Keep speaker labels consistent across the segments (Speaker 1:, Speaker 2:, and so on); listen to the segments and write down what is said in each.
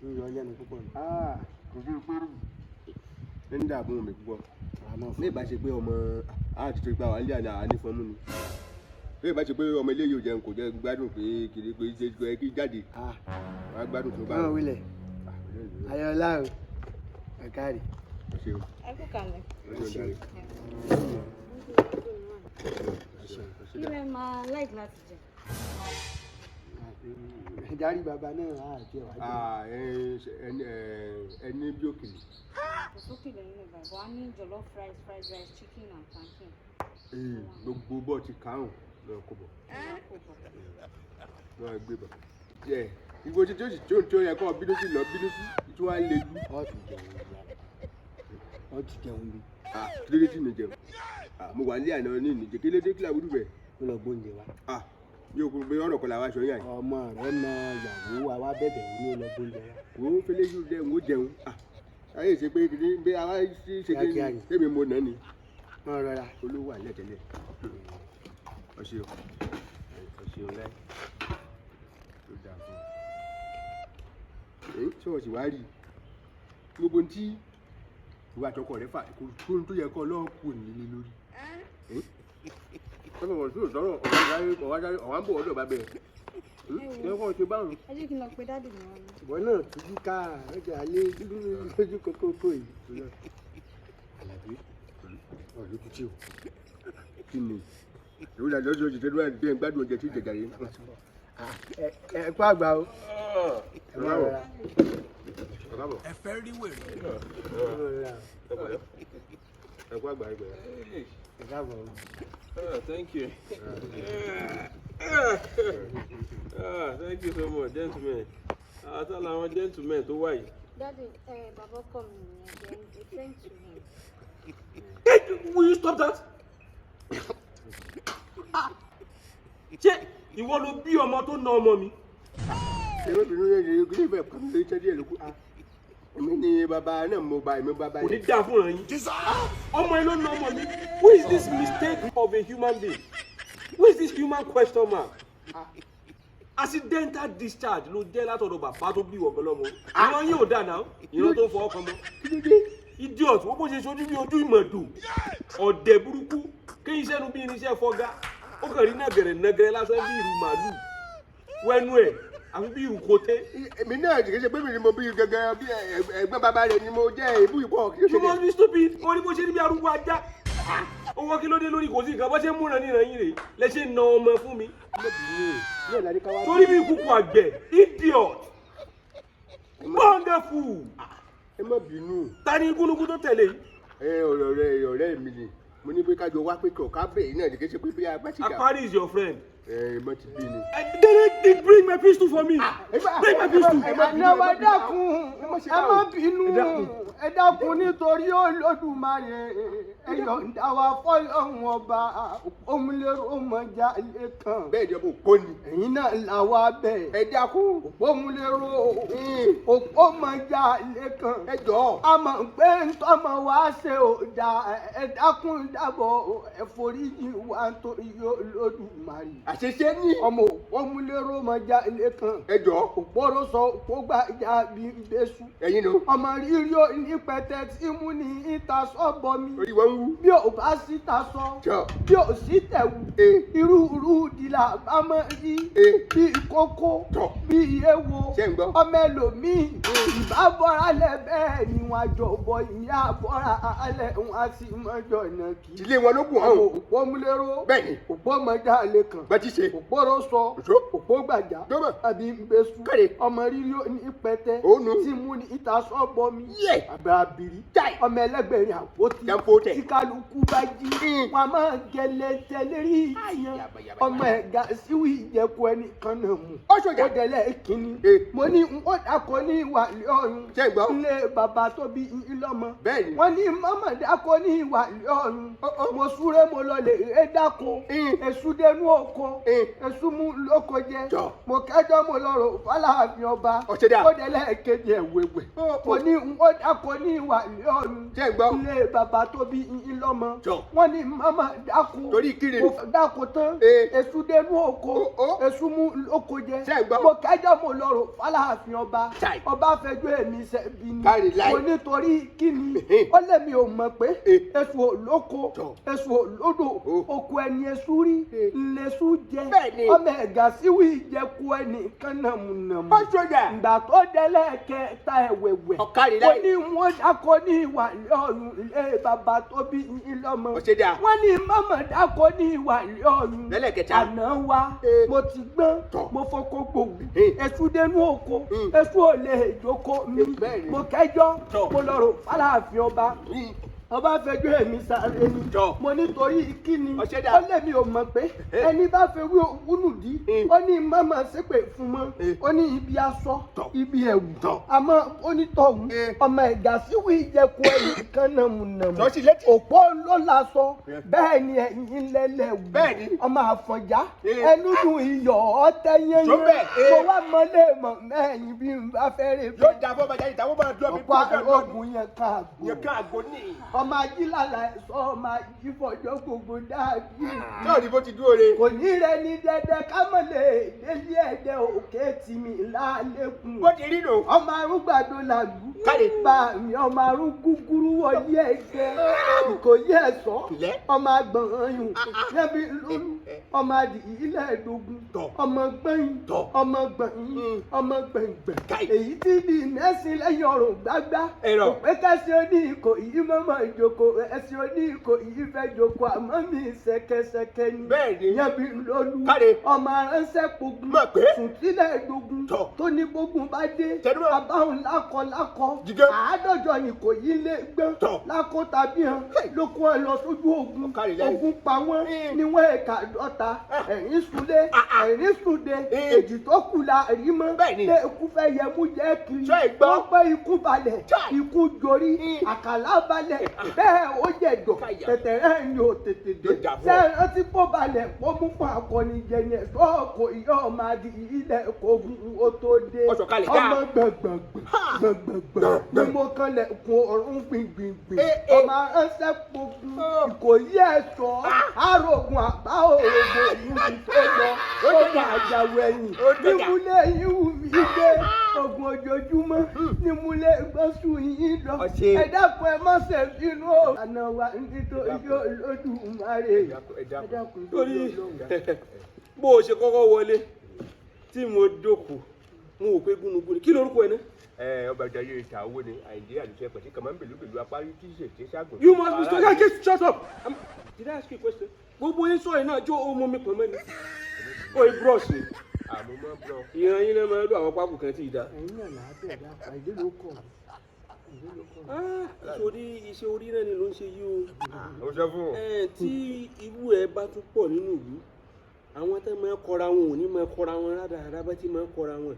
Speaker 1: ń yọ lẹ́nu púpọ̀ ni.
Speaker 2: Kò sí pẹ́rù. Ẹni dààmú mi púpọ̀. Ní ìbá ṣe pé ọmọ àti tó gba wà nílé àná ànífọ́nmú ni. Ní ìbá ṣe pé ọmọ ilé yóò jẹun kò jẹ́ gbádùn pé kiri pé ṣe kí jáde. Wọ́n á gbádùn tó bá
Speaker 1: wọn. Wílẹ̀ Ayọ̀lá o ẹ̀kárì.
Speaker 3: Ẹ kú kalẹ̀. Ilé máa láì láti jẹ.
Speaker 1: Ìdarí bàbá náà àti ẹ̀wà jẹ́.
Speaker 2: Ẹni bí òkèlè.
Speaker 3: Kò sókè lẹ́yìn lè bàbá wa ní jollof rice, fried rice, chicken and plantain.
Speaker 2: Gbogbo bọ́ọ̀ ti kàrùn náà kò bọ̀. Náà gbé bọ̀. Ìgbò tí ó yẹ kọ́ bínú sí lọ bínú sí tí wọ́n á lè dú.
Speaker 1: Ọ ti jẹun bí.
Speaker 2: Kílódé tí mi jẹun? Mo wà ní àná ní ìnìjẹ kílódé kí làbúrú bẹ̀.
Speaker 1: Ó lọ gbóúnjẹ wa.
Speaker 2: Yóò kúrò pé ọ̀rọ̀ kan làwọn aṣọ yàn.
Speaker 1: Ọmọ rẹ̀ na ìyàwó wa wá bẹ̀bẹ̀ ní ó lọ gbóúnjẹ wa.
Speaker 2: Kò ó fẹ́lẹ́ yóò jẹun ó jẹun. Ayé ṣe pé kìí bí àwa ṣe kí èmi mo nà ni.
Speaker 1: Wọ́n rọra.
Speaker 2: Olówó àlẹ́ tẹ́lẹ̀. Ọṣẹ́ ọ̀lẹ́. Tó dáa fún ọ. Ṣé wọ́n sì wá rí gbogbo tí ìwà àtọkọ rẹ fà kó tó yẹ kó lọ́ọ́ kù nílé lórí. Ọ̀sán wọn sọ̀rọ̀ ọ̀wá ń bọ̀ ọ̀dọ̀ bá bẹ̀rẹ̀. Ṣé wọ́n ṣe báwọn?
Speaker 3: Ẹ jẹ́ kí n lọ pe dáàdì mi wọn.
Speaker 1: Ìwọ náà tújú ká ọjà alẹ́ lójú kókó yìí. Àlàbí ọ̀lú kùtì o.
Speaker 2: Kí ni? Ìwé ìdájọ́ ṣe òṣìṣẹ́ ló wà ní gbádùn oúnjẹ tí ìjẹ̀jà yìí.
Speaker 1: Ẹ kú àgbà o.
Speaker 4: Ẹ fẹ́ rí wèrè.
Speaker 2: Ẹ kú àgbà ẹgbẹ́.
Speaker 1: Ẹ káàbọ̀ o.
Speaker 4: Thank you. Thank you so much, gentlemen. Àtàlà àwọn gentlemen tó wà yìí.
Speaker 3: Dáàdì, bàbá ọkọ mi nìyẹn, then a friend to him.
Speaker 4: Hey, will you stop that? Ṣé ìwọ ló bí ọmọ tó na ọmọ mi?
Speaker 2: Èrò ìbínú yẹn yẹ kí lè fẹ́ pàmò lórí tẹ́lẹ̀ ẹ̀ ló kú. Èmi ni bàbá náà mo bá èmi bàbá
Speaker 4: Kò ní
Speaker 2: yẹn.
Speaker 4: dáa fún ẹ̀yin. Ọmọ ẹ ló na ọmọ mi. Who is this mistake of a human being? Who is this human question mark? Accidental discharge ló jẹ́ látọ̀dọ̀ bàbá tó bí ìwọ̀n lọ́mọ. Ìran yóò dà náà. Ìran tó fọwọ́ kan mọ́. Idiot, wọ́n bó ṣe ṣojú bí ojú ìmọ̀dù. Ọ̀dẹ̀ burúkú. Kéyìn iṣẹ́ nu bí irinṣẹ́ fọ́gá. Ó kàn rí nàgẹ̀rẹ̀ lásán bí ìrù màálù. Wẹ́nu ẹ̀ àfi bí ìrù kòté.
Speaker 2: Èmi náà kì í ṣe pé mi ni mo bí gẹ́gẹ́ bí ẹ̀gbọ́n bàbá rẹ̀ ni mo jẹ́ èébú ìpọ̀.
Speaker 4: You must be stupid. Wọ́n ní bó ṣe ní bí arúgbó ajá. Owó kí ló dé lórí kò sí nǹkan bó ṣe ń múra ní ìrànyìn rè lẹ ṣe ń na ọmọ fún mi. Torí bí ìkúkú àgbẹ̀ idiot wonderful.
Speaker 2: Ẹ má bínú.
Speaker 4: Ta ni gúnugún tó tẹ̀lé yìí?
Speaker 2: Ọ̀rẹ́ mi ni mo ní pé kájọ wá pé kọ̀ọ̀ká bẹ̀rẹ̀ náà ní kí n ṣe pé bí apá ti gà.
Speaker 4: Akpari is your friend.
Speaker 2: Mo ti bí ni.
Speaker 4: They bring my pistol for me. Bring my pistol.
Speaker 1: Ẹ má bínú ẹ dákun nítorí Olódùmarè ẹ yọ̀ǹda wa fọ́lọ́run ọba òmùlérò ọmọjà lẹ́kàn.
Speaker 2: Bẹ́ẹ̀ ni ọmọ òpó ni.
Speaker 1: Ẹ̀yin náà làwa bẹ̀.
Speaker 2: Ẹ dákun.
Speaker 1: Òpómùlérò òpómọjà lẹ́kàn.
Speaker 2: Ẹ jọ̀ọ́.
Speaker 1: A mọ̀ pé ntọ́mọ wa ṣe ò dá ẹ dákun dábọ̀ ẹ foríjì wa nítorí Olódùmarè.
Speaker 2: Àṣeṣe ní.
Speaker 1: Ọmọ òpómùlérò ọmọjà lẹ́kàn.
Speaker 2: Ẹ jọ̀ọ́.
Speaker 1: Òpóró sọ òpó gbàjà bí bẹ́sù.
Speaker 2: Ẹ̀yin nù.
Speaker 1: Ọmọ rírí ó ní pẹtẹ tí mú ní ìta sọ́bọ mi.
Speaker 2: Orí wọn ń wú.
Speaker 1: Bí ò bá síta sọ.
Speaker 2: Jọ.
Speaker 1: Bí ò sí tẹ̀wù. Irú ìdílà bá mọ́ rí. Bí ìkókó.
Speaker 2: Tọ̀.
Speaker 1: Bí ewo.
Speaker 2: Ṣé ń gbọ́?
Speaker 1: Ọmọ ẹlòmíì. Ìbá bọ́ra lẹ̀ bẹ́ẹ̀ ni wọ́n àjọ bọ ìyá bọ́ra alẹ̀ wọn á sì mọ́jọ náà kì í.
Speaker 2: Ilé wọn ló kù hàn.
Speaker 1: Òpómúlérò.
Speaker 2: Bẹ́ẹ̀ni.
Speaker 1: Òpómọjà lẹ́kàn.
Speaker 2: Bá ti ṣe.
Speaker 1: Òpóró sọ.
Speaker 2: Òṣó.
Speaker 1: Òpó gbàjà.
Speaker 2: Dọ́mọ̀.
Speaker 1: Àbí bẹ́sù.
Speaker 2: Káre.
Speaker 1: Ọmọ rírí ó ní pẹtẹ.
Speaker 2: Òun nù.
Speaker 1: Tí mú ní ìta sọ́bọ mi.
Speaker 2: Yé.
Speaker 1: Àbàbìrì. ọmọ ẹlẹgbẹrin àpótí
Speaker 2: Jàǹpótẹ̀.
Speaker 1: tí kálukú bá jí wọn a máa gẹlẹtẹ lérí ìyẹn ọmọ ẹ̀gá síwì ìjẹ̀kú ẹnìkan náà mú
Speaker 2: Ó ṣòjà.
Speaker 1: ó dẹ̀lẹ́ kínní mo ní n ó dákọ ní ìwàlẹ̀ ọ̀run
Speaker 2: Ṣé gbọ́?
Speaker 1: ilé bàbá tó bí ìlọ́mọ
Speaker 2: Bẹ́ẹ̀ni.
Speaker 1: wọ́n ní mọ́mọ́ dákọ ní ìwàlẹ̀ ọ̀run mo súré mo lọ lè ré dákọ èṣù dẹnu oko èṣù mú lóko jẹ mo kẹjọ mo lọ́rọ̀ fàlàáfin ọba ó délé kejì ẹwẹwẹ mo ní ó dákọ ní ìwà lọ́rùn ilé bàbá tó bí yín lọ́mọ wọ́n ní mama dákú mo dákú tán èṣù dénú oko èṣù mú lóko jẹ mo kẹjọ mo lọ́rọ̀ fàlàáfin ọba fẹjọ́ èmi ṣẹ̀bi ni mo nítorí kíni ó lè mi ò mọ̀ pé èṣù olóko èṣù olódò oko ẹni èṣù rí ńlẹṣù jẹ ọmọ ẹ̀gà síwì ìjẹku ẹni kan nàmùnàmù ìgbà tó délé kẹta ẹ̀wẹ̀wẹ̀ ó ní wọ́n dákọ ní ìwà lọ́rùn ilé bàbá tó bí yín lọ́mọ wọ́n ní mama dákọ ní ìwà lọ́rùn àná wa mo ti gbọ́n mo fọkọ gbòòwò èṣù dénú oko èṣù ò lè jókòó mi mo kẹjọ mo lọ́rọ̀ fàlàáfin ọba fẹjọ́ èmi sáré ni mo nítorí kíni ó lè mi ò mọ̀ pé ẹni bá fẹ́ wí wúnú dí ó ní mama ṣépè fún mọ́ ó ní ibi aṣọ ibi ẹ̀wù àmọ́ onítọ̀hún ọmọ ẹ̀gà síwì ìjẹku ẹ̀yìn kan nàmùnàmù òpó ló láṣọ bẹ́ẹ̀ ni ẹ̀yìn lẹ́lẹ̀wù ọmọ àfọ̀njá ẹnu dùn iyọ̀ ọ̀tẹ̀ yẹn mo wá mọ́lé mọ̀ mẹ́yìn bí n bá fẹ́ rè fún ọ̀pọ̀ ogun yẹn ká àgbo ọmọ ajílàlà ẹ̀sọ́ ọmọ ajífọ̀jọ́ gbogbo dàbí.
Speaker 2: náà ni bó ti dúró re.
Speaker 1: kò ní rẹ ní dẹdẹ ká mọ̀ lè délé ẹ̀dẹ̀ òkè tìmí lálẹ́kùn.
Speaker 2: bó ti rí nù.
Speaker 1: ọmọ arúgbàdo làlú. káre. bá mi ọmọ arú gúgúrú wọlé ẹgbẹ́. ìkòyí ẹ̀sọ́. ọmọ agbọ̀nyún. yẹ́bi lólu. ọmọ adìyílẹ̀ ẹ̀dógún. ọmọ gbẹ̀yìn. ọmọ gbẹ̀yìn. ọmọ gbẹ̀ngbẹ̀. èyí tí di mẹ́sìn lẹ́yìn ọ̀rùn gbágbá. òpé kẹ́sì oní ìkòyí mọ́mọ́ ìjoko ẹ̀sìn oní ìkòyí fẹ́ joko àmọ́ mi ṣẹ̀kẹ̀ṣẹ̀kẹ̀ ni.
Speaker 2: bẹ́ẹ̀ni
Speaker 1: yẹ́bi lólu. ọmọ aránṣẹ́ pogun. sùn sílẹ̀ ẹ̀dógún. tó ní gbógun bá dé. àbáhùn lákọ. àádọ́jọ ni kò yí lé gbọ́n. lákọ tàbí hàn ló kó ẹ lọ sójú ogun. ogun pa wọ́n ní wọ́n ẹ̀ka dọ́ta. ẹ̀rín sunlé ẹ̀rín sunde. èjì tó kù la rí mọ́. lé ikú fẹ́ yẹ mú jẹ́ kiri. wọ́n pẹ́ ikú balẹ̀ ikú jorí. àkàlà balẹ̀ bẹ́ẹ̀ ó jẹ̀dọ̀ tẹ̀tẹ̀rẹ́ ni ò tètè dé. sẹ́ẹ̀rán tí kò balẹ̀ kó mú fún akọni jẹyẹ sọ́ọ̀kò ìyá ọmọ adi ilẹ̀ kogun ó tó dé. ọmọ gbẹ̀gbẹ̀gbẹ̀ ni mo kanlẹ̀ kun ọ̀run gbìngbìngbìn. ọmọ aránṣẹ́ pogun ìkòyí ẹ̀ṣọ́ arógun àbá òrògbò ìlú tó lọ ó bá àjàwé ẹ̀yìn nímúlẹ̀ yìí wù mí dé ogun ojoojúmọ́ nímúlẹ̀ gbọ́sùn yìí lọ. ẹ dákun ẹ má ṣe bínú o. àná wa nítorí Olódùmarè.
Speaker 4: torí bó o ṣe kọ́kọ́ wọlé tí mo dókòó mo wò pé gúnugún kí lorúkọ ẹ náà.
Speaker 2: ọba ìjà yóò ta owó ni àìdí àdúṣe pẹ̀lú kàmá ń bèlú apárí tí ṣe ṣe ṣàgùn.
Speaker 4: you must be so just shut up. Did I ask you a question? gbogbo yín sọ yìí náà jó ọmọ mi pọ̀ mẹ́ni. ó yí brush ni.
Speaker 2: àmọ́ mọ́ bro.
Speaker 4: ìran yín náà máa ń lo àwọn pápù kan tí ì dá.
Speaker 1: ẹ̀yin náà làá bẹ̀rẹ̀ àìdí ló kọ̀.
Speaker 4: iṣẹ́ orí náà ni ló ń ṣe yí o.
Speaker 2: ó sọ fún ọ.
Speaker 4: tí irú ẹ bá tún pọ̀ nínú ìlú àwọn tẹ́ máa kọra wọn ò ní máa kọra wọn rádaràdá bá ti máa kọra wọn.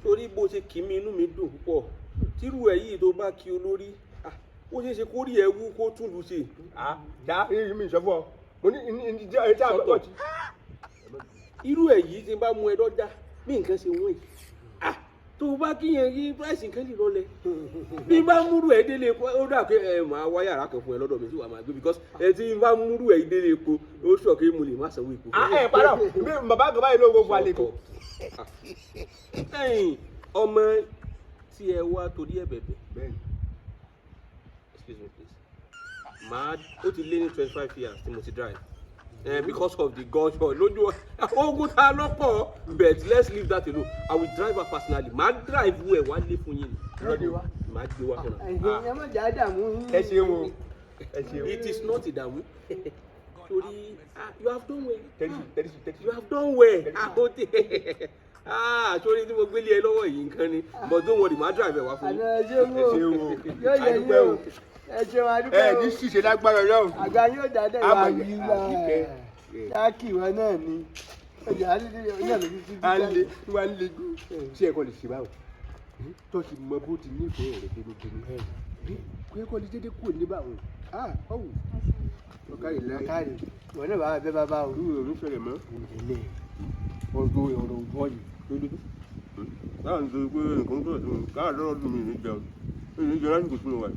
Speaker 4: torí bó ṣe kì í mi inú mi dùn púpọ̀ tírú ẹ yìí tó bá kí olórí ó ṣeé ṣe kó rí ẹ wú kó tún lù ṣe.
Speaker 2: já mi sọ fún ọ mo ní ìdíje ẹ tí a bọ̀ tí.
Speaker 4: irú ẹ yìí ti bá mú ẹ dọ́jà bí nǹkan ṣe wọ́n yìí tó o bá kíyàn yí price nǹkan lè lọlẹ̀ bí n bá múrú ẹ délé epo ó dà pé màá wá yàrá kan fún ẹ lọ́dọ̀ mi tí wàá máa gbé because tí n bá múrú ẹ délé epo ó sọ pé mo lè má sanwó epo.
Speaker 2: padà mi bàbá kan báyìí ló gbogbo àlejò.
Speaker 4: ọmọ tí ẹ wá torí ẹ bẹ̀bẹ̀ excuse me please ó ti lé ní 25 years tí mo ti drive. Because of the gunshot lójú ogun ta lọ́pọ̀ but let's leave that alone. I will drive her personally. Màá drive wo ẹ̀ wá lé fún yín ni. Màá gbé wá fún
Speaker 1: ẹ má jà dààmú.
Speaker 2: ẹ ṣeun
Speaker 4: it is not ìdààmú. torí you have done well.
Speaker 2: you
Speaker 4: have done well. sórí tí mo gbélé ẹ lọ́wọ́ yìí nǹkan ni but don't worry màá drive ẹ wá fún yín.
Speaker 1: ẹ ṣeun yóò yẹ yín o. ẹ ṣeun adúpẹ́ o.
Speaker 2: ní ṣíṣe lágbára Ọlọ́run.
Speaker 1: àga yóò dáadáa ìwà yìí wá yáàkì wọn náà ni ọjà àdídé náà ló ti ti
Speaker 2: jáde. wà á lè gùn ṣé ẹ kọ́ lè ṣe báwo tó ti mọ bó ti nífẹ̀ẹ́ rẹ̀ dénúdénú pé kọ́ lè dédé kúrò ní báwo. ọ̀kárì láì
Speaker 1: káàdì wọn náà bá bẹ bàbá o.
Speaker 2: ìwé òní ṣẹlẹ̀ mọ́.
Speaker 1: ilé ọdún ọ̀rọ̀ bọ́ọ̀lù lójú.
Speaker 2: táà ń sọ pé nǹkan tó ẹ̀sìn káà lọ́rọ̀ dùn mí ní jẹun ní jẹun lásìkò tí mo wà.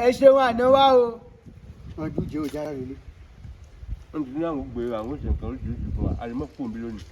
Speaker 1: ẹ ṣeun àná wá o. wọn jù jẹ́ òjá rẹ̀ lé.
Speaker 2: wọ́n ti ní àwọn gbé àwọn òṣèǹkan oríṣiríṣi fún wa àrèmọ́ fún mi lónìí.